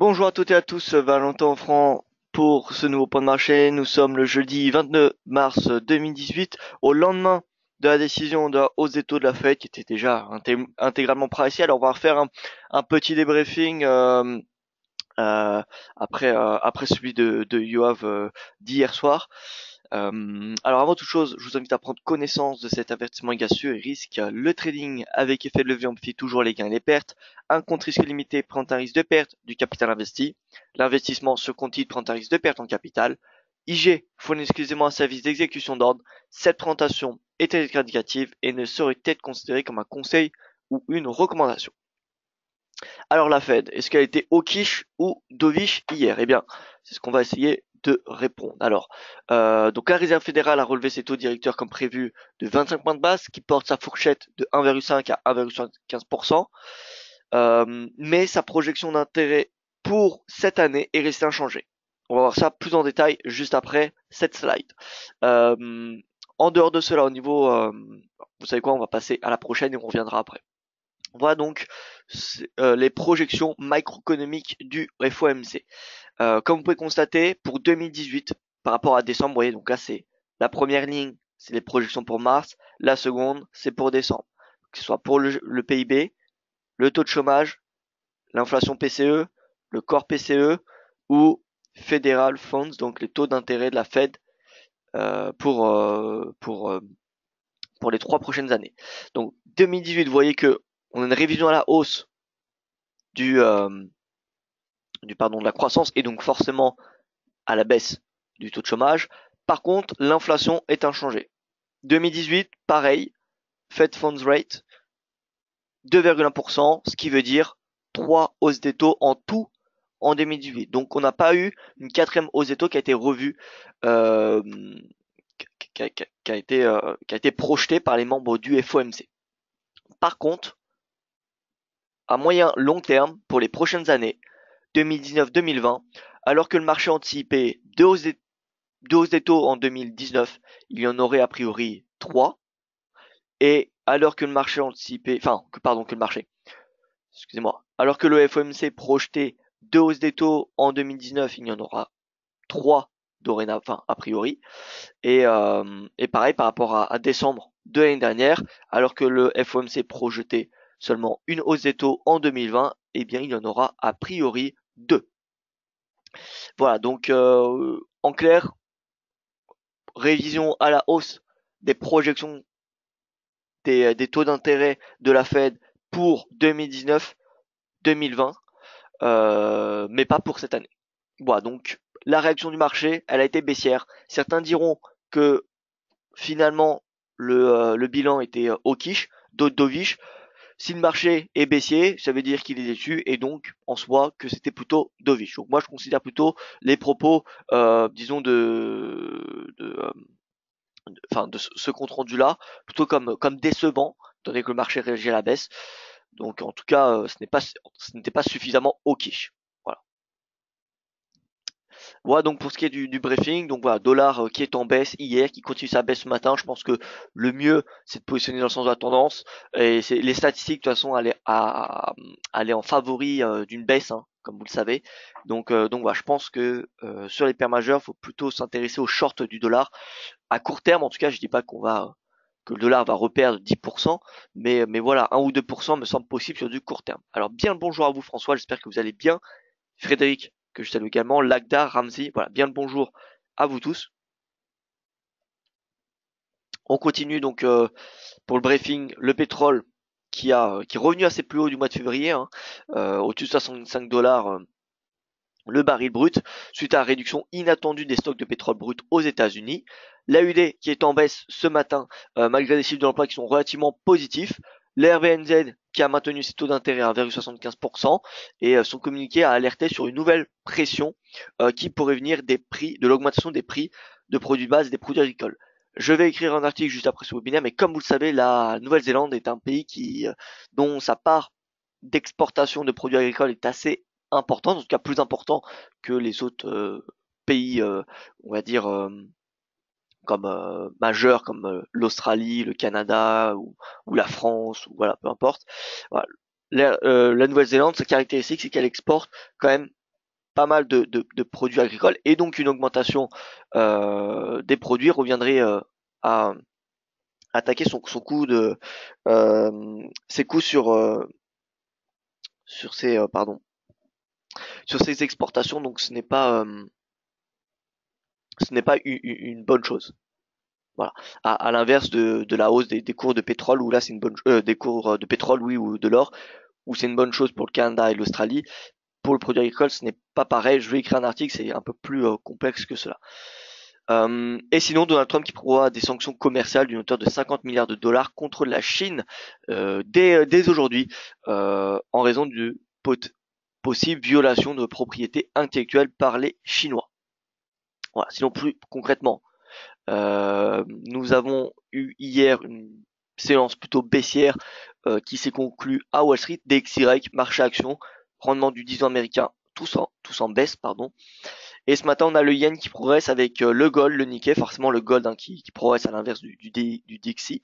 Bonjour à toutes et à tous, Valentin Offrand pour ce nouveau point de marché. Nous sommes le jeudi 29 mars 2018, au lendemain de la décision de la hausse des taux de la Fed qui était déjà intégralement pricée. Alors on va refaire un petit débriefing euh, après celui de Yoav d'hier soir. Alors avant toute chose, je vous invite à prendre connaissance de cet avertissement gassieux et risque. Le trading avec effet de levier amplifie toujours les gains et les pertes. Un compte risque limité prend un risque de perte du capital investi. L'investissement sur compte titre prend un risque de perte en capital. IG fournit exclusivement un service d'exécution d'ordre. Cette présentation est indicative et ne saurait être considérée comme un conseil ou une recommandation. Alors la Fed, est-ce qu'elle était hawkish ou dovish hier? Eh bien, c'est ce qu'on va essayer de répondre. Alors, donc la Réserve fédérale a relevé ses taux directeurs comme prévu de 25 points de base, qui porte sa fourchette de 1,5 à 1,75%, mais sa projection d'intérêt pour cette année est restée inchangée. On va voir ça plus en détail juste après cette slide. Euh, En dehors de cela, au niveau, vous savez quoi, on va passer à la prochaine et on reviendra après. Voilà donc les projections macroéconomiques du FOMC. Comme vous pouvez constater, pour 2018, par rapport à décembre, vous voyez, donc là c'est la première ligne, c'est les projections pour mars, la seconde c'est pour décembre. Que ce soit pour le PIB, le taux de chômage, l'inflation PCE, le corps PCE ou Federal Funds, donc les taux d'intérêt de la Fed pour les 3 prochaines années. Donc 2018, vous voyez que on a une révision à la hausse du, euh, de la croissance et donc forcément à la baisse du taux de chômage. Par contre, l'inflation est inchangée. 2018, pareil, Fed Funds Rate 2,1%, ce qui veut dire 3 hausses des taux en tout en 2018. Donc on n'a pas eu une quatrième hausse des taux qui a été revue, euh, qui a été projetée par les membres du FOMC. Par contre, à moyen long terme, pour les prochaines années, 2019-2020, alors que le marché anticipait deux hausses des taux en 2019, il y en aurait a priori 3. Et alors que le marché anticipait, que le marché, excusez-moi, alors que le FOMC projetait 2 hausses des taux en 2019, il y en aura 3 dorénavant, a priori. Et pareil par rapport à décembre de l'année dernière, alors que le FOMC projetait seulement une hausse des taux en 2020, eh bien il y en aura a priori 2. Voilà, donc en clair, révision à la hausse des projections des taux d'intérêt de la Fed pour 2019-2020, mais pas pour cette année. Voilà, donc la réaction du marché, elle a été baissière. Certains diront que finalement le bilan était hawkish, d'autres dovish. Si le marché est baissier, ça veut dire qu'il est déçu et donc en soi que c'était plutôt dovish. Donc moi je considère plutôt les propos, disons de ce compte rendu là plutôt comme décevant, étant donné que le marché réagit à la baisse. Donc en tout cas, ce n'était pas suffisamment hawkish. Voilà. Voilà donc pour ce qui est du briefing. Donc voilà, dollar qui est en baisse hier, qui continue sa baisse ce matin. Je pense que le mieux c'est de positionner dans le sens de la tendance. Et c'est les statistiques de toute façon allaient en favori d'une baisse, hein, comme vous le savez. Donc voilà, je pense que sur les paires majeures, il faut plutôt s'intéresser aux shorts du dollar. À court terme, en tout cas, je dis pas que le dollar va reperdre 10%, mais voilà, 1 ou 2% me semble possible sur du court terme. Alors bien le bonjour à vous François, j'espère que vous allez bien. Frédéric, que je salue également, Lagda, Ramsey, voilà, bien le bonjour à vous tous. On continue donc pour le briefing, le pétrole qui est revenu assez plus haut du mois de février, hein, au-dessus de 65 dollars le baril brut, suite à la réduction inattendue des stocks de pétrole brut aux États-Unis. L'AUD qui est en baisse ce matin, malgré des chiffres de l'emploi qui sont relativement positifs. L'RVNZ qui a maintenu ses taux d'intérêt à 1,75% et son communiqué a alerté sur une nouvelle pression qui pourrait venir des prix, de l'augmentation des prix de produits de base et des produits agricoles. Je vais écrire un article juste après ce webinaire, mais comme vous le savez, la Nouvelle-Zélande est un pays dont sa part d'exportation de produits agricoles est assez importante, en tout cas plus important que les autres pays, on va dire, comme majeurs, comme l'Australie, le Canada ou la France, ou voilà, peu importe. Voilà. La Nouvelle-Zélande, sa caractéristique, c'est qu'elle exporte quand même pas mal de produits agricoles, et donc une augmentation des produits reviendrait à attaquer son coût ses coûts sur ses sur ses exportations. Donc ce n'est pas une bonne chose. Voilà. À l'inverse de la hausse des cours de pétrole, où là c'est une bonne des cours de pétrole, oui, ou de l'or, où c'est une bonne chose pour le Canada et l'Australie. Pour le produit agricole, ce n'est pas pareil. Je vais écrire un article, c'est un peu plus complexe que cela. Et sinon, Donald Trump qui prévoit des sanctions commerciales d'une hauteur de 50 milliards de dollars contre la Chine dès aujourd'hui, en raison de possible violation de propriété intellectuelle par les Chinois. Voilà. Sinon, plus concrètement, nous avons eu hier une séance plutôt baissière qui s'est conclue à Wall Street. DXY, marché action, rendement du 10 ans américain, tous en baisse, pardon. Et ce matin, on a le yen qui progresse avec le gold, le Nikkei, forcément le gold qui progresse à l'inverse du DXY,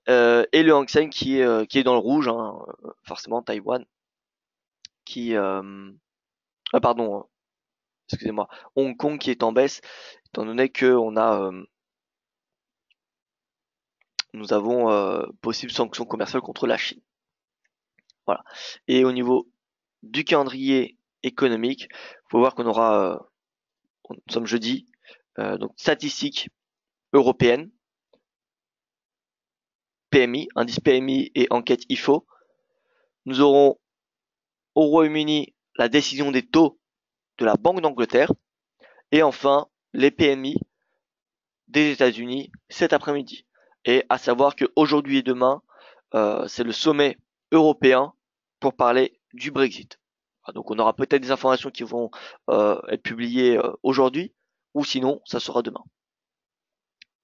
et le Hang Seng qui est dans le rouge, hein, forcément Taïwan, pardon, excusez-moi, Hong Kong qui est en baisse, étant donné que nous avons possible sanctions commerciales contre la Chine. Voilà. Et au niveau du calendrier économique, faut voir qu'on aura, nous sommes jeudi, donc statistiques européennes, PMI, indice PMI et enquête IFO. Nous aurons au Royaume-Uni la décision des taux de la Banque d'Angleterre. Et enfin, les PMI des États-Unis cet après-midi. Et à savoir qu'aujourd'hui et demain, c'est le sommet européen pour parler du Brexit. Donc on aura peut-être des informations qui vont être publiées aujourd'hui, ou sinon ça sera demain.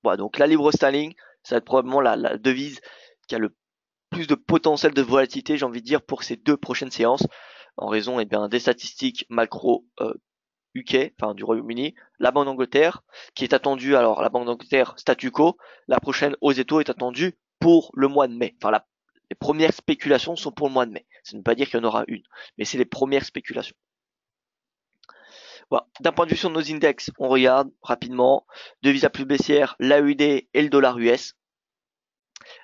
Voilà, donc la livre sterling, ça va être probablement la devise qui a le plus de potentiel de volatilité, j'ai envie de dire, pour ces deux prochaines séances, en raison des statistiques macro UK, enfin du Royaume-Uni, la Banque d'Angleterre, qui est attendue, alors la Banque d'Angleterre statu quo, la prochaine aux États est attendue pour le mois de mai. Enfin, les premières spéculations sont pour le mois de mai. Ça ne veut pas dire qu'il y en aura une, mais c'est les premières spéculations. Voilà. D'un point de vue sur nos index, on regarde rapidement, devises à plus baissière, l'AUD et le dollar US.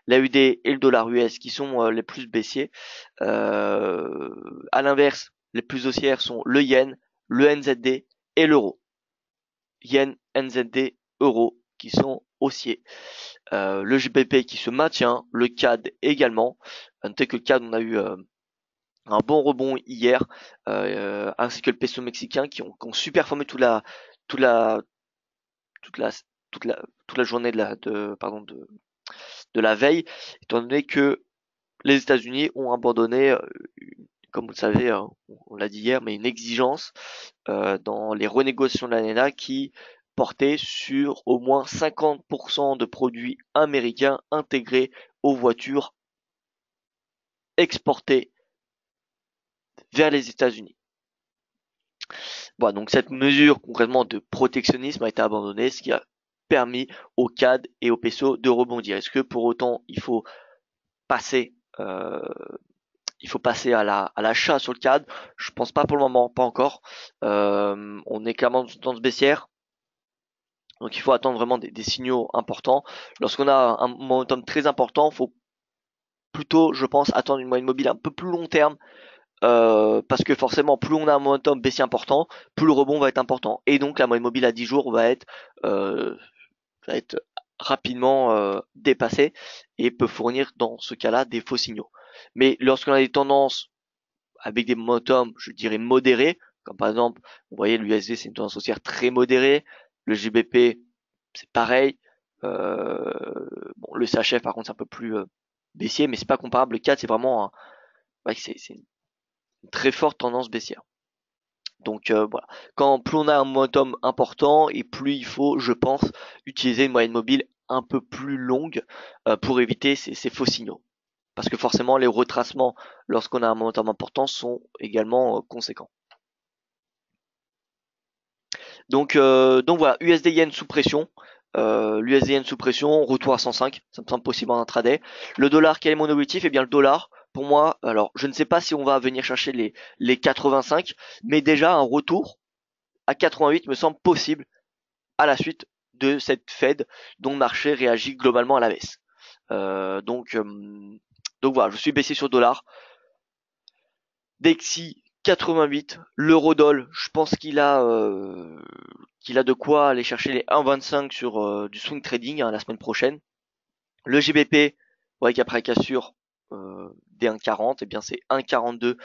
L'AUD et le dollar US qui sont les plus baissiers. À l'inverse, les plus haussières sont le yen, le NZD et l'euro. Yen, NZD, euro qui sont haussiers. Le GBP qui se maintient, le CAD également. Notez que le CAD, on a eu un bon rebond hier, ainsi que le peso mexicain qui ont super formé toute la journée de la veille, étant donné que les États-Unis ont abandonné, comme vous le savez, on l'a dit hier, mais une exigence dans les renégociations de l'ANENA qui portait sur au moins 50% de produits américains intégrés aux voitures exportées vers les États-Unis. Voilà, donc cette mesure concrètement de protectionnisme a été abandonnée, ce qui a permis au CAD et au peso de rebondir. Est-ce que pour autant il faut passer à l'achat sur le CAD? Je pense pas pour le moment, pas encore. On est clairement dans une tendance baissière. Donc il faut attendre vraiment des signaux importants. Lorsqu'on a un momentum très important, il faut plutôt, je pense, attendre une moyenne mobile un peu plus long terme. Parce que forcément, plus on a un momentum baissier important, plus le rebond va être important. Et donc la moyenne mobile à 10 jours va être rapidement dépassée et peut fournir dans ce cas-là des faux signaux. Mais lorsqu'on a des tendances avec des momentum, je dirais modérés, comme par exemple, vous voyez l'USD c'est une tendance haussière très modérée, le GBP c'est pareil, le CHF par contre c'est un peu plus baissier, mais c'est pas comparable. Le CAD c'est vraiment c'est une très forte tendance baissière. Donc voilà, quand plus on a un momentum important et plus il faut, je pense, utiliser une moyenne mobile un peu plus longue pour éviter ces faux signaux. Parce que forcément les retracements lorsqu'on a un momentum important sont également conséquents. Donc voilà, USD Yen sous pression. L'USD Yen sous pression, retour à 105, ça me semble possible en intraday. Le dollar, quel est mon objectif? Eh bien le dollar, pour moi, alors je ne sais pas si on va venir chercher les 85, mais déjà un retour à 88 me semble possible à la suite de cette Fed dont le marché réagit globalement à la baisse. Euh, donc, euh, donc voilà, je suis baissé sur le dollar. DXY 88, l'eurodoll, je pense qu'il a de quoi aller chercher les 1,25 sur du swing trading la semaine prochaine. Le GBP, ouais, qu'après cassure des 1,40, et bien c'est 1,42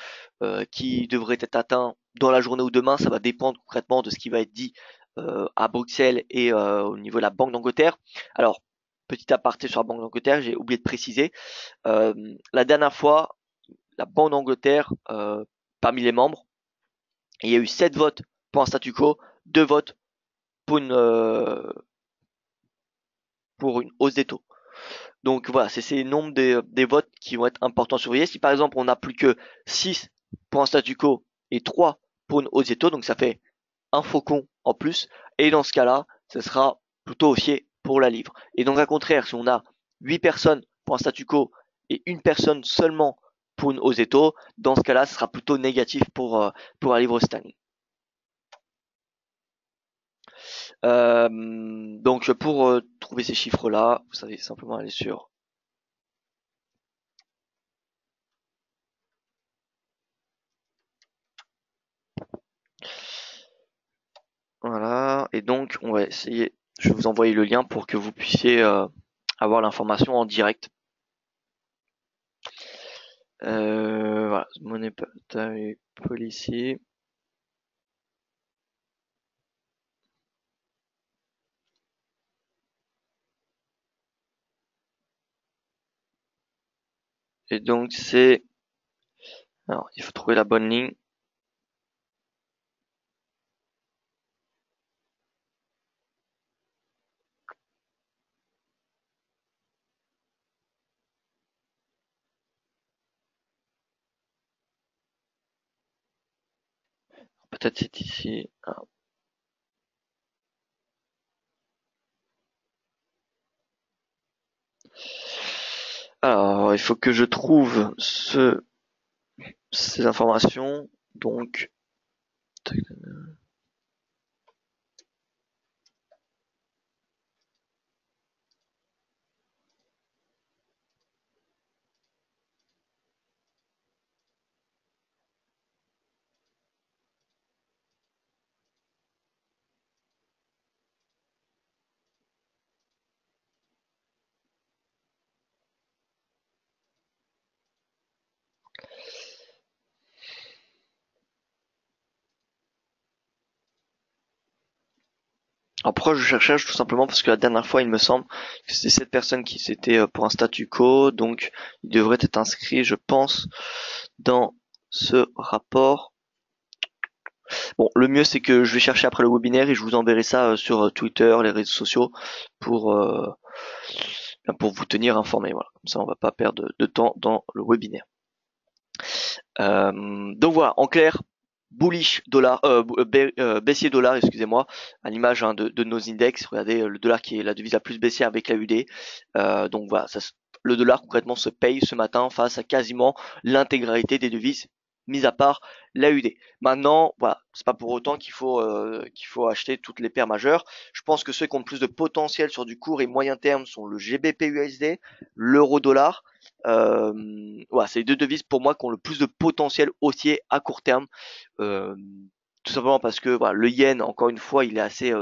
qui devrait être atteint dans la journée ou demain. Ça va dépendre concrètement de ce qui va être dit à Bruxelles et au niveau de la Banque d'Angleterre. Alors, petit aparté sur la Banque d'Angleterre, j'ai oublié de préciser. La dernière fois, la Banque d'Angleterre, parmi les membres, il y a eu 7 votes pour un statu quo, 2 votes pour une hausse des taux. Donc voilà, c'est ces nombres des votes qui vont être importants à surveiller. Si par exemple on n'a plus que 6 pour un statu quo et 3 pour une hausse des taux, donc ça fait un faucon en plus, et dans ce cas-là, ce sera plutôt haussier pour la livre. Et donc à contraire, si on a 8 personnes pour un statu quo et une personne seulement pour une hausse des taux, dans ce cas-là, ce sera plutôt négatif pour la livre sterling. Donc pour trouver ces chiffres-là, vous savez simplement aller sur voilà, et donc on va essayer, je vais vous envoyer le lien pour que vous puissiez avoir l'information en direct. Voilà, monetary policy. Et donc c'est, alors il faut trouver la bonne ligne. Peut-être c'est ici. Alors il faut que je trouve ces informations. Donc alors pourquoi je cherche tout simplement parce que la dernière fois il me semble que c'était cette personne qui s'était pour un statu quo, donc il devrait être inscrit, je pense, dans ce rapport. Bon, le mieux c'est que je vais chercher après le webinaire et je vous enverrai ça sur Twitter, les réseaux sociaux pour euh, pour vous tenir informé. Voilà, comme ça on va pas perdre de temps dans le webinaire. Donc voilà, en clair, bullish dollar, baissier dollar, excusez-moi, à l'image de nos index. Regardez le dollar qui est la devise la plus baissière avec l'AUD. Donc voilà, le dollar concrètement se paye ce matin face à quasiment l'intégralité des devises, mis à part l'AUD. Maintenant, voilà, c'est pas pour autant qu'il faut acheter toutes les paires majeures. Je pense que ceux qui ont le plus de potentiel sur du court et moyen terme sont le GBP USD, l'euro dollar. Voilà, c'est les deux devises pour moi qui ont le plus de potentiel haussier à court terme. Euh, Tout simplement parce que voilà, le yen, encore une fois, il est assez,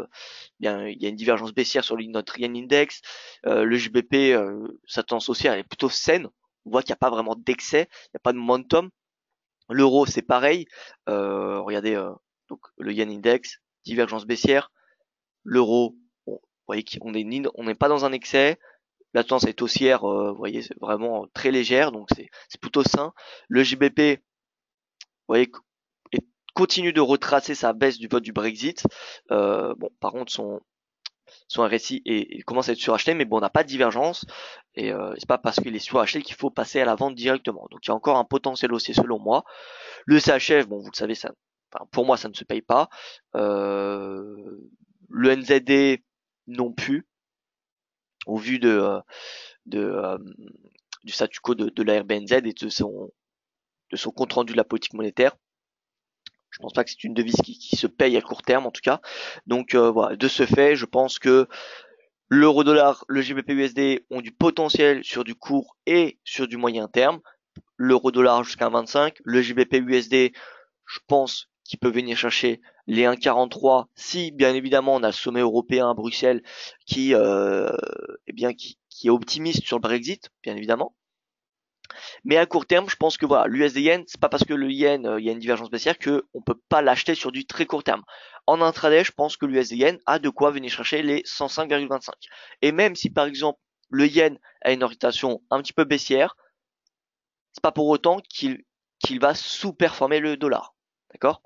il y a une divergence baissière sur notre yen index. Le GBP, sa tendance haussière, elle est plutôt saine. On voit qu'il n'y a pas vraiment d'excès, il n'y a pas de momentum. L'euro, c'est pareil. Regardez, donc le yen index, divergence baissière. L'euro, bon, vous voyez on n'est pas dans un excès. La tendance est haussière, vous voyez, c'est vraiment très légère, donc c'est plutôt sain. Le GBP, vous voyez, continue de retracer sa baisse du vote du Brexit. Bon, par contre, son RSI il commence à être suracheté, mais bon, on n'a pas de divergence. Et c'est pas parce qu'il est suracheté qu'il faut passer à la vente directement. Donc il y a encore un potentiel haussier selon moi. Le CHF, bon, vous le savez, ça, enfin, pour moi, ça ne se paye pas. Le NZD non plus, au vu de du statu quo de la RBNZ et de son compte rendu de la politique monétaire. Je pense pas que c'est une devise qui se paye à court terme en tout cas. Donc voilà, de ce fait, je pense que l'euro-dollar, le GBP-USD ont du potentiel sur du court et sur du moyen terme. L'euro-dollar jusqu'à 1,25, le GBP-USD, je pense qu'il peut venir chercher les 1,43 si bien évidemment on a le sommet européen à Bruxelles qui est optimiste sur le Brexit, bien évidemment. Mais à court terme, je pense que voilà, l'USD yen, c'est pas parce que le yen, il y a une divergence baissière que on peut pas l'acheter sur du très court terme. En intraday, je pense que l'USD yen a de quoi venir chercher les 105,25. Et même si par exemple le yen a une orientation un petit peu baissière, c'est pas pour autant qu'il va sous-performer le dollar. D'accord?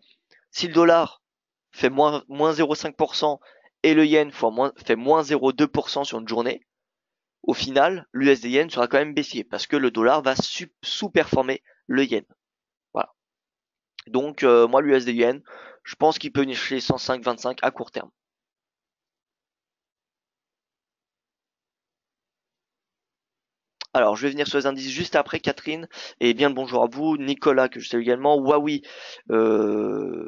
Si le dollar fait moins 0,5% et le yen fait moins 0,2% sur une journée, au final, l'USD yen sera quand même baissier parce que le dollar va sous-performer le yen. Voilà. Donc moi l'USD yen, je pense qu'il peut venir chez 105,25 à court terme. Alors, je vais venir sur les indices juste après, Catherine. Et bien le bonjour à vous, Nicolas, que je salue également. Huawei, il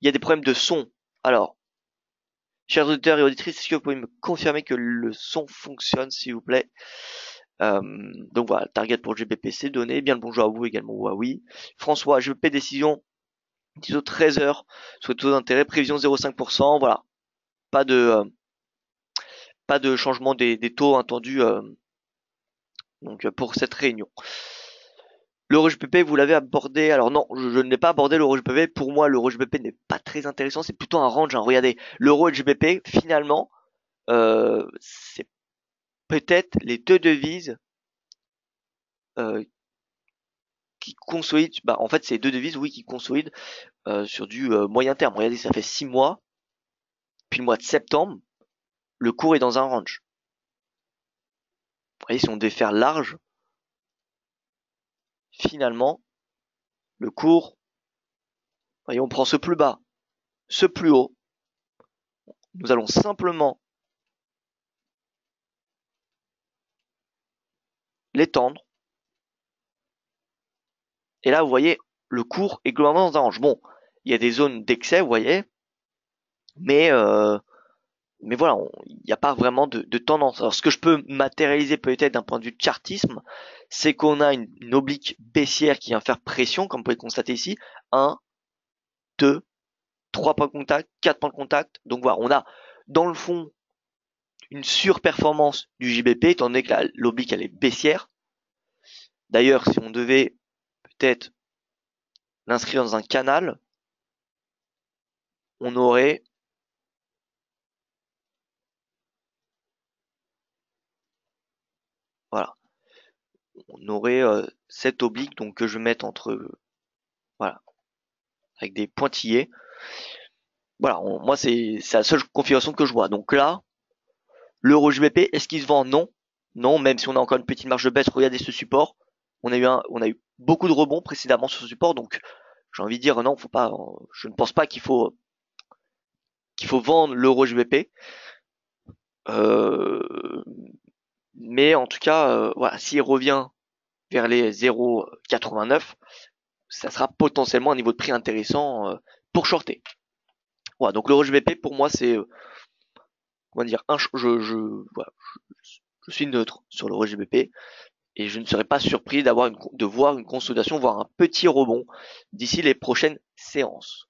y a des problèmes de son. Alors, chers auditeurs et auditrices, est-ce que vous pouvez me confirmer que le son fonctionne, s'il vous plaît? Donc voilà, target pour GBPC donné. Bien le bonjour à vous également, Huawei. François, GBP décision, ISO 13 heures, sur le taux d'intérêt, prévision 0,5%. Voilà, pas de changement des taux attendus donc pour cette réunion. L'euro GBP, vous l'avez abordé. Alors non, je ne l'ai pas abordé l'euro GBP. Pour moi, l'euro GBP n'est pas très intéressant. C'est plutôt un range. Hein. Regardez, l'euro et le GBP, finalement, c'est peut-être les deux devises euh, qui consolident. Bah, en fait, c'est deux devises, oui, qui consolident sur du moyen terme. Regardez, ça fait 6 mois. Puis le mois de septembre, le cours est dans un range. Vous voyez, si on devait faire large, finalement, le cours, voyez, on prend ce plus bas, ce plus haut. Nous allons simplement l'étendre. Et là, vous voyez, le cours est globalement dans un range. Bon, il y a des zones d'excès, vous voyez, mais voilà, il n'y a pas vraiment de tendance. Alors, ce que je peux matérialiser peut-être d'un point de vue de chartisme, c'est qu'on a une oblique baissière qui vient faire pression, comme vous pouvez le constater ici. 1, 2, 3 points de contact, 4 points de contact. Donc voilà, on a dans le fond une surperformance du JBP, étant donné que l'oblique elle est baissière. D'ailleurs, si on devait peut-être l'inscrire dans un canal, on aurait voilà, on aurait cette oblique donc que je vais mettre entre voilà avec des pointillés. Voilà, moi c'est la seule configuration que je vois. Donc là, l'euro GBP, est-ce qu'il se vend? Non, non, même si on a encore une petite marge de baisse. Regardez ce support, on a eu beaucoup de rebonds précédemment sur ce support, donc j'ai envie de dire non, faut pas. Je ne pense pas qu'il faut vendre l'euro GBP. Euh, mais en tout cas, voilà, s'il revient vers les 0,89, ça sera potentiellement un niveau de prix intéressant pour shorter. Voilà, donc l'euro GBP pour moi c'est comment dire voilà, je suis neutre sur l'euro GBP et je ne serais pas surpris de voir une consolidation, voire un petit rebond d'ici les prochaines séances.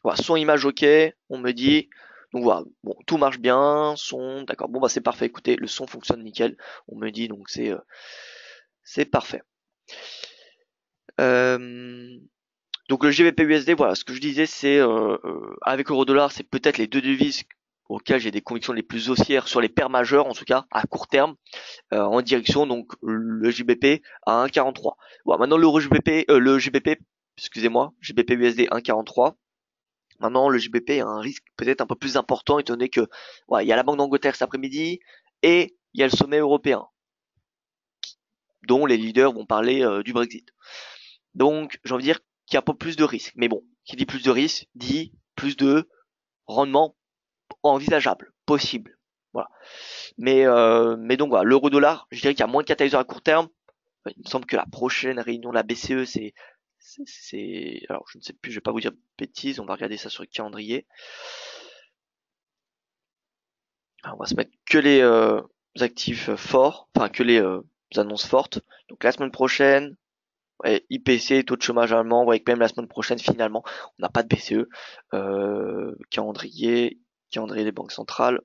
Voilà, son image ok, on me dit. Donc voilà, bon, tout marche bien, son, d'accord, bon bah c'est parfait, écoutez, le son fonctionne nickel, on me dit donc c'est parfait. Donc le GBP USD, voilà, ce que je disais, c'est avec euro dollar, c'est peut-être les deux devises auxquelles j'ai des convictions les plus haussières sur les paires majeures, en tout cas à court terme, en direction donc le GBP à 1,43. Voilà, maintenant l'euro GBP, le GBP, excusez-moi, GBP USD 1,43. Maintenant le GBP a un risque peut-être un peu plus important étant donné que voilà, il y a la Banque d'Angleterre cet après-midi et il y a le sommet européen dont les leaders vont parler du Brexit. Donc, j'ai envie de dire qu'il y a pas plus de risques. Mais bon, qui dit plus de risques, dit plus de rendement envisageable, possible. Voilà. Mais donc voilà, l'euro-dollar, je dirais qu'il y a moins de catalyseurs à court terme. Il me semble que la prochaine réunion de la BCE, alors je ne sais plus, je vais pas vous dire de bêtises, on va regarder ça sur le calendrier. Alors, on va se mettre que les actifs forts, enfin que les annonces fortes. Donc la semaine prochaine, ouais, IPC, taux de chômage allemand, vous voyez que même la semaine prochaine, finalement, on n'a pas de BCE. Calendrier des banques centrales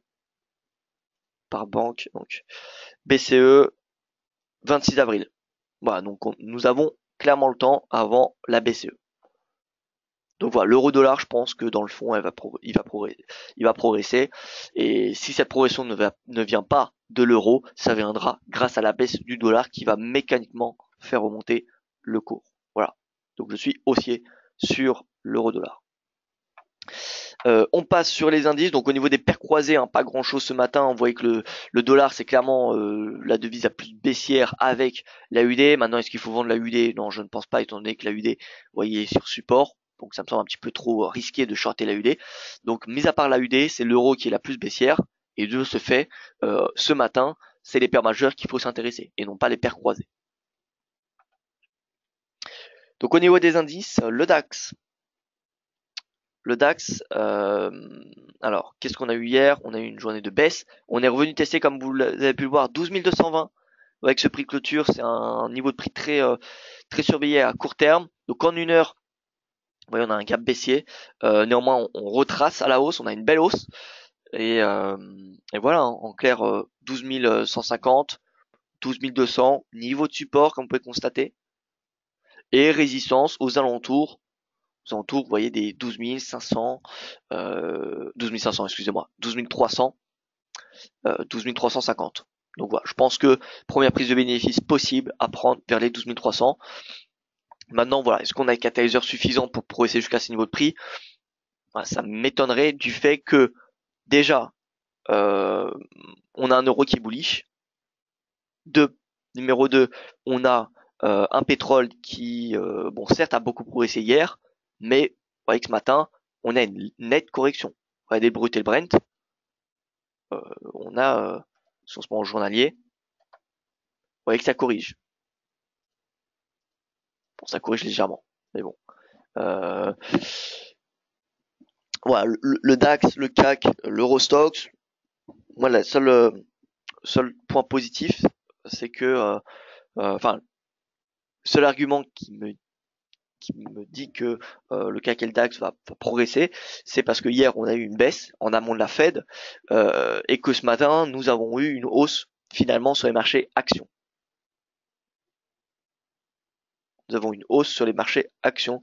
par banque. Donc BCE, 26 avril. Voilà, donc nous avons clairement le temps avant la BCE. Donc voilà, l'euro-dollar, je pense que dans le fond, il va progresser. Et si cette progression ne vient pas de l'euro, ça viendra grâce à la baisse du dollar qui va mécaniquement faire remonter le cours. Voilà. Donc je suis haussier sur l'euro-dollar. On passe sur les indices. Donc au niveau des paires croisées, hein, pas grand chose ce matin. On voit que le dollar, c'est clairement la devise la plus baissière avec la UD. Maintenant, est-ce qu'il faut vendre la UD? Non, je ne pense pas, étant donné que la UD, vous voyez, est sur support. Donc ça me semble un petit peu trop risqué de shorter la UD. Donc mis à part la UD, c'est l'euro qui est la plus baissière. Et de ce fait, ce matin, c'est les paires majeures qu'il faut s'intéresser et non pas les paires croisées. Donc au niveau des indices, le DAX. Le DAX, alors qu'est-ce qu'on a eu hier? On a eu une journée de baisse. On est revenu tester, comme vous avez pu le voir, 12 220. Avec ce prix clôture, c'est un niveau de prix très surveillé à court terme. Donc en une heure, vous voyez, on a un gap baissier. Néanmoins, on retrace à la hausse. On a une belle hausse. Et voilà, hein, en clair, 12 150, 12 200, niveau de support, comme vous pouvez constater. Et résistance aux alentours, vous voyez, des 12 500, 12 500, excusez-moi, 12 300, 12 350. Donc voilà, je pense que première prise de bénéfice possible à prendre vers les 12 300. Maintenant, voilà, est-ce qu'on a un catalyseur suffisant pour progresser jusqu'à ces niveaux de prix? Voilà, ça m'étonnerait du fait que déjà, on a un euro qui est bullish. Numéro 2, on a un pétrole qui, bon, certes, a beaucoup progressé hier, mais vous voyez que ce matin, on a une nette correction. Regardez le brut et le Brent, on a, si on se met en journalier, vous voyez que ça corrige. Bon, ça corrige légèrement, mais bon. Voilà, le DAX, le CAC, l'Eurostoxx, moi, le seul point positif, c'est que, enfin, seul argument qui me dit que le CAC et le DAX va progresser, c'est parce que hier on a eu une baisse en amont de la Fed et que ce matin nous avons eu une hausse finalement sur les marchés actions. Nous avons une hausse sur les marchés actions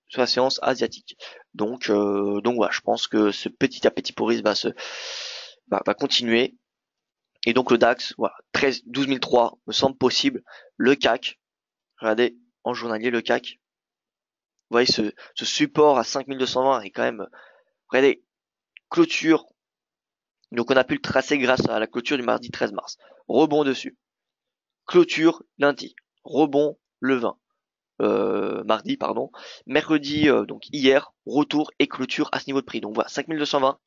sur la séance asiatique. Donc voilà, je pense que ce petit appétit pour risque va continuer. Et donc le DAX, voilà, 12 003 me semble possible. Le CAC, regardez en journalier le CAC. Vous voyez ce support à 5220 est quand même, regardez, clôture. Donc on a pu le tracer grâce à la clôture du mardi 13 mars. Rebond dessus. Clôture lundi. Rebond le 20. Mardi, pardon. Mercredi, donc hier, retour et clôture à ce niveau de prix. Donc voilà, 5220.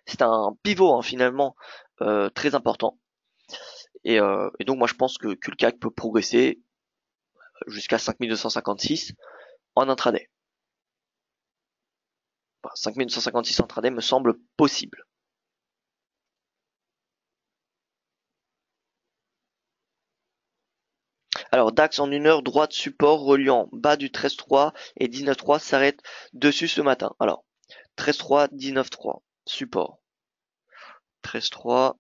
C'est un pivot hein, finalement très important. Et donc moi je pense que le CAC peut progresser jusqu'à 5256 en intraday. Voilà, 5256 en intraday me semble possible. Alors DAX en une heure, droite support reliant bas du 13.3 et 19.3 s'arrête dessus ce matin. Alors 13.3, 19.3, support. 13.3.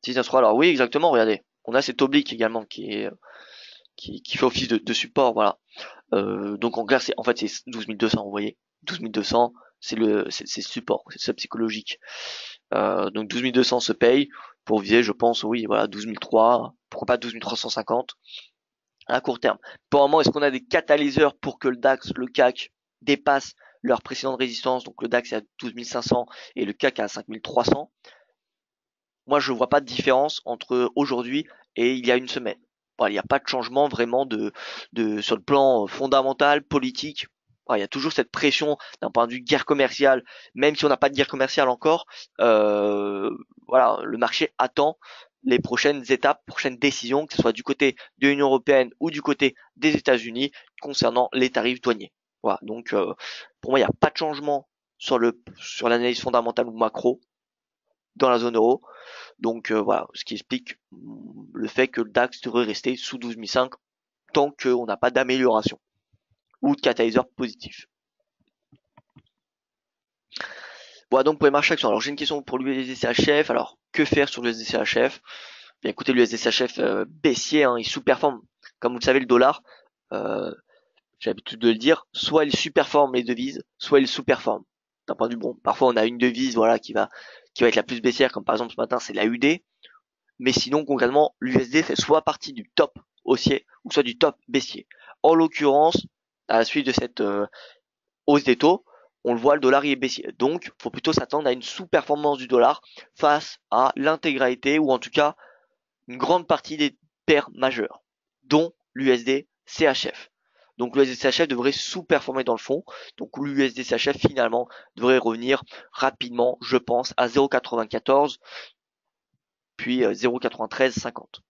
19.3, alors oui exactement, regardez. On a cet oblique également qui fait office de support, voilà. Donc en clair, en fait c'est 12 200, vous voyez. 12 200, c'est le support, c'est ça psychologique. Donc 12 200 se paye pour viser, je pense, oui, voilà, 12 300, pourquoi pas 12 350 à court terme. Pour le moment, est-ce qu'on a des catalyseurs pour que le DAX, le CAC dépassent leur précédente résistance? Donc le DAX est à 12 500 et le CAC à 5 300. Moi, je vois pas de différence entre aujourd'hui et il y a une semaine. Voilà, il n'y a pas de changement vraiment sur le plan fondamental, politique. il y a toujours cette pression d'un point de vue guerre commerciale, même si on n'a pas de guerre commerciale encore. Voilà, le marché attend les prochaines étapes, prochaines décisions, que ce soit du côté de l'Union européenne ou du côté des États-Unis concernant les tarifs douaniers. Voilà, donc pour moi, il n'y a pas de changement sur l'analyse fondamentale ou macro dans la zone euro. Donc voilà, ce qui explique le fait que le DAX devrait rester sous 12 500 tant qu'on n'a pas d'amélioration ou de catalyseur positif. Voilà donc pour les marchés actions. Alors j'ai une question pour l'USD-CHF. Alors que faire sur l'USD-CHF? Bien écoutez, l'USD-CHF baissier, hein, il sous-performe. Comme vous le savez, le dollar, j'ai l'habitude de le dire, soit il sous-performe les devises, soit il sous-performe. D'un point de vue bon, parfois on a une devise voilà qui va être la plus baissière, comme par exemple ce matin c'est la UD. Mais sinon concrètement l'USD fait soit partie du top haussier ou soit du top baissier. En l'occurrence, à la suite de cette hausse des taux, on le voit, le dollar il est baissier. Donc, faut plutôt s'attendre à une sous-performance du dollar face à l'intégralité ou en tout cas une grande partie des paires majeures, dont l'USD CHF. Donc l'USD CHF devrait sous-performer dans le fond. Donc l'USD CHF finalement devrait revenir rapidement, je pense, à 0,94 puis 0,9350.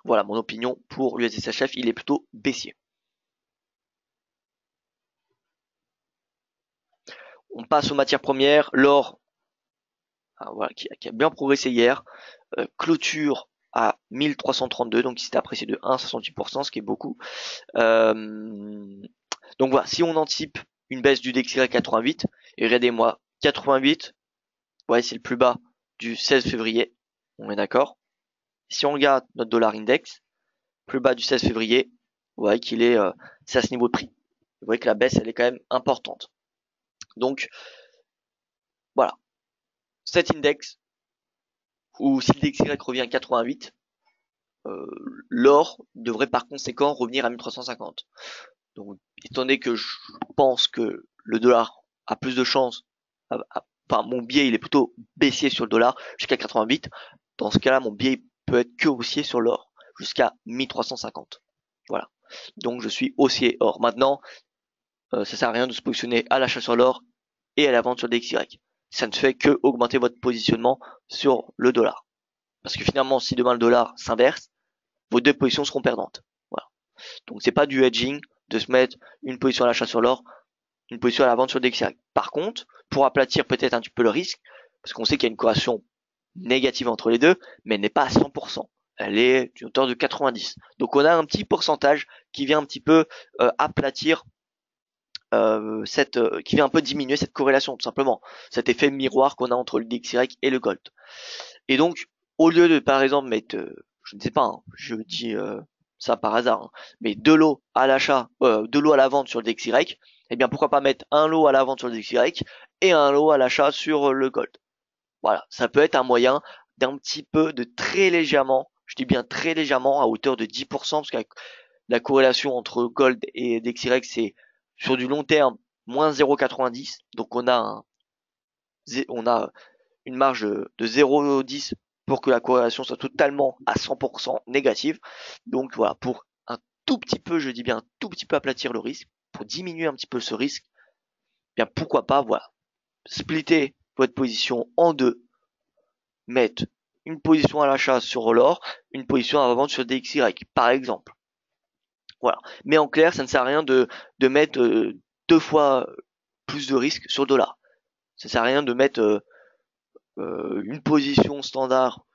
Voilà mon opinion pour l'USD CHF, il est plutôt baissier. On passe aux matières premières, l'or voilà, qui a bien progressé hier, clôture à 1332, donc il s'est apprécié de 1,68%, ce qui est beaucoup. Donc voilà, si on anticipe une baisse du DXY 88, et regardez-moi, 88, ouais, c'est le plus bas du 16 février, on est d'accord. Si on regarde notre dollar index, plus bas du 16 février, vous voyez qu'il est, c'est à ce niveau de prix. Vous voyez que la baisse, elle est quand même importante. Donc, voilà. Cet index, ou si le DXY revient à 88, l'or devrait par conséquent revenir à 1350. Donc, étant donné que je pense que le dollar a plus de chances, enfin mon biais il est plutôt baissier sur le dollar jusqu'à 88, dans ce cas-là mon biais peut être que haussier sur l'or jusqu'à 1350. Voilà. Donc je suis haussier or. Maintenant, ça sert à rien de se positionner à l'achat sur l'or et à la vente sur le DXY. Ça ne fait que augmenter votre positionnement sur le dollar. Parce que finalement, si demain le dollar s'inverse, vos deux positions seront perdantes. Voilà. Donc c'est pas du hedging de se mettre une position à l'achat sur l'or, une position à la vente sur le DXY. Par contre, pour aplatir peut-être un petit peu le risque, parce qu'on sait qu'il y a une corrélation négative entre les deux, mais elle n'est pas à 100%. Elle est d'une hauteur de 90. Donc on a un petit pourcentage qui vient un petit peu aplatir qui vient un peu diminuer cette corrélation, tout simplement. Cet effet miroir qu'on a entre le DXY et le gold. Et donc, au lieu de, par exemple, mettre, je ne sais pas, hein, je dis ça par hasard, hein, mais deux lots à l'achat, deux lots à la vente sur le DXY, eh bien pourquoi pas mettre un lot à la vente sur le DXY et un lot à l'achat sur le gold. Voilà, ça peut être un moyen d'un petit peu de très légèrement, je dis bien très légèrement, à hauteur de 10%, parce que la corrélation entre gold et DXY, c'est sur du long terme, moins 0,90. Donc on a une marge de 0,10 pour que la corrélation soit totalement à 100% négative. Donc voilà, pour un tout petit peu, je dis bien un tout petit peu aplatir le risque, pour diminuer un petit peu ce risque, bien pourquoi pas, voilà, splitter votre position en deux, mettre une position à l'achat sur l'or, une position à la vente sur DXY, par exemple. Voilà. Mais en clair, ça ne sert à rien de mettre deux fois plus de risque sur le dollar. Ça sert à rien de mettre une position standard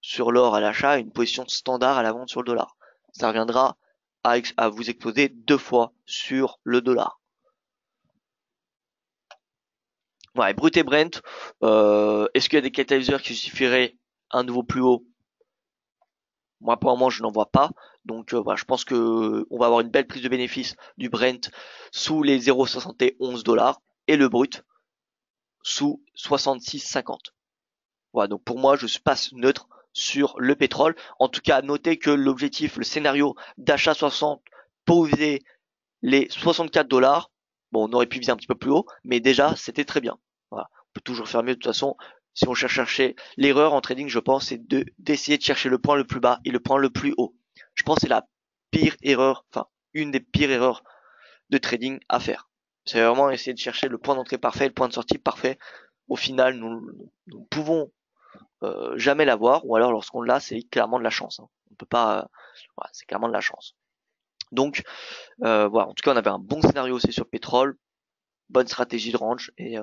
sur l'or à l'achat et une position standard à la vente sur le dollar. Ça reviendra à vous exposer deux fois sur le dollar. Ouais, brut et Brent, est-ce qu'il y a des catalyseurs qui justifieraient un nouveau plus haut? Moi, pour le moment, je n'en vois pas. Donc, voilà, je pense que on va avoir une belle prise de bénéfice du Brent sous les 0,71 dollars et le brut sous 66,50. Voilà, donc pour moi, je passe neutre sur le pétrole. En tout cas, notez que l'objectif, le scénario d'achat 60 pour viser les 64 dollars. Bon, on aurait pu viser un petit peu plus haut, mais déjà, c'était très bien. Voilà, on peut toujours faire mieux de toute façon. Si on cherche à chercher l'erreur en trading, je pense, c'est d'essayer de chercher le point le plus bas et le point le plus haut. Je pense que c'est la pire erreur, enfin, une des pires erreurs de trading à faire. C'est vraiment essayer de chercher le point d'entrée parfait, le point de sortie parfait. Au final, nous pouvons jamais l'avoir, ou alors lorsqu'on l'a, c'est clairement de la chance. Hein. On peut pas, voilà, c'est clairement de la chance. Donc voilà, en tout cas, on avait un bon scénario aussi sur le pétrole, bonne stratégie de range et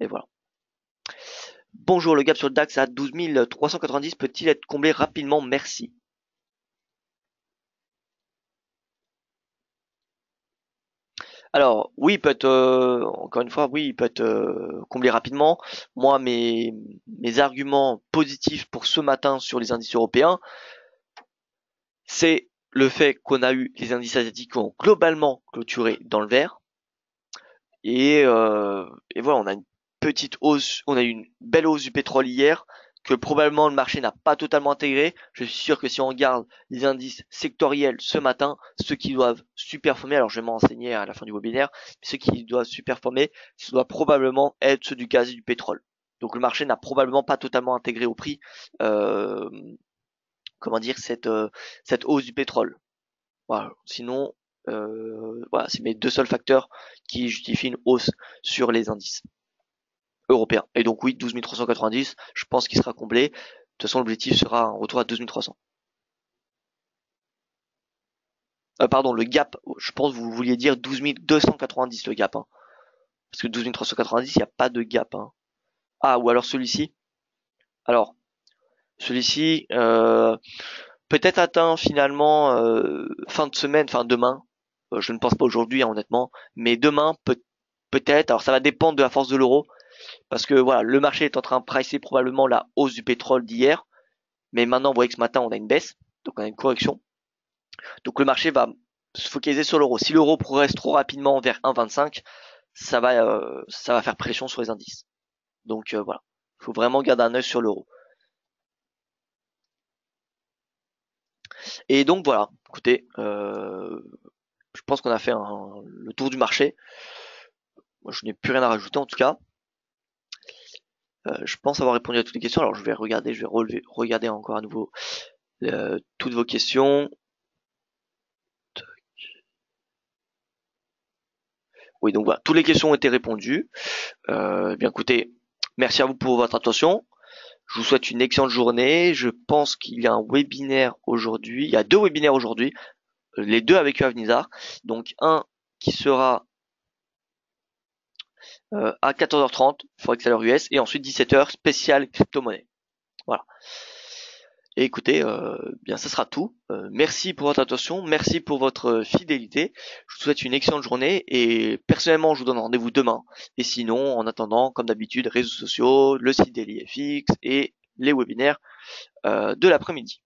voilà. Bonjour, le gap sur le DAX à 12 390 peut-il être comblé rapidement? Merci. Alors, oui, il peut être, encore une fois, oui, il peut être comblé rapidement. Moi, mes arguments positifs pour ce matin sur les indices européens, c'est le fait qu'on a eu les indices asiatiques qui ont globalement clôturé dans le vert. Et voilà, on a une petite hausse, on a eu une belle hausse du pétrole hier que probablement le marché n'a pas totalement intégré. Je suis sûr que si on regarde les indices sectoriels ce matin, ceux qui doivent superformer, alors je vais m'enseigner à la fin du webinaire, mais ceux qui doivent superformer, ce doit probablement être ceux du gaz et du pétrole. Donc le marché n'a probablement pas totalement intégré au prix, euh, comment dire, cette hausse du pétrole. Voilà. Sinon, voilà, c'est mes deux seuls facteurs qui justifient une hausse sur les indices européens. Et donc oui, 12 390, je pense qu'il sera comblé. De toute façon, l'objectif sera un retour à 12 300. Pardon, le gap, je pense que vous vouliez dire 12 290 le gap. Hein. Parce que 12 390, il n'y a pas de gap. Hein. Ah, ou alors celui-ci. Alors, celui-ci, peut-être atteint finalement fin de semaine, fin demain. Je ne pense pas aujourd'hui, hein, honnêtement. Mais demain, peut-être. Alors ça va dépendre de la force de l'euro. Parce que voilà, le marché est en train de pricer probablement la hausse du pétrole d'hier. Mais maintenant, vous voyez que ce matin, on a une baisse. Donc on a une correction. Donc le marché va se focaliser sur l'euro. Si l'euro progresse trop rapidement vers 1,25, ça va faire pression sur les indices. Donc voilà, il faut vraiment garder un œil sur l'euro. Et donc voilà, écoutez, je pense qu'on a fait le tour du marché. Moi, je n'ai plus rien à rajouter en tout cas. Je pense avoir répondu à toutes les questions. Alors je vais regarder encore à nouveau toutes vos questions. Oui, donc voilà, toutes les questions ont été répondues. Bien écoutez, merci à vous pour votre attention. Je vous souhaite une excellente journée. Je pense qu'il y a un webinaire aujourd'hui. Il y a deux webinaires aujourd'hui, les deux avec Yoav Nizar. Donc un qui sera à 14h30, Forex à l'heure US, et ensuite 17h, spécial crypto-monnaie. Voilà. Et écoutez, bien ça sera tout. Merci pour votre attention, merci pour votre fidélité. Je vous souhaite une excellente journée et personnellement je vous donne rendez-vous demain. Et sinon, en attendant, comme d'habitude, réseaux sociaux, le site DailyFX et les webinaires de l'après-midi.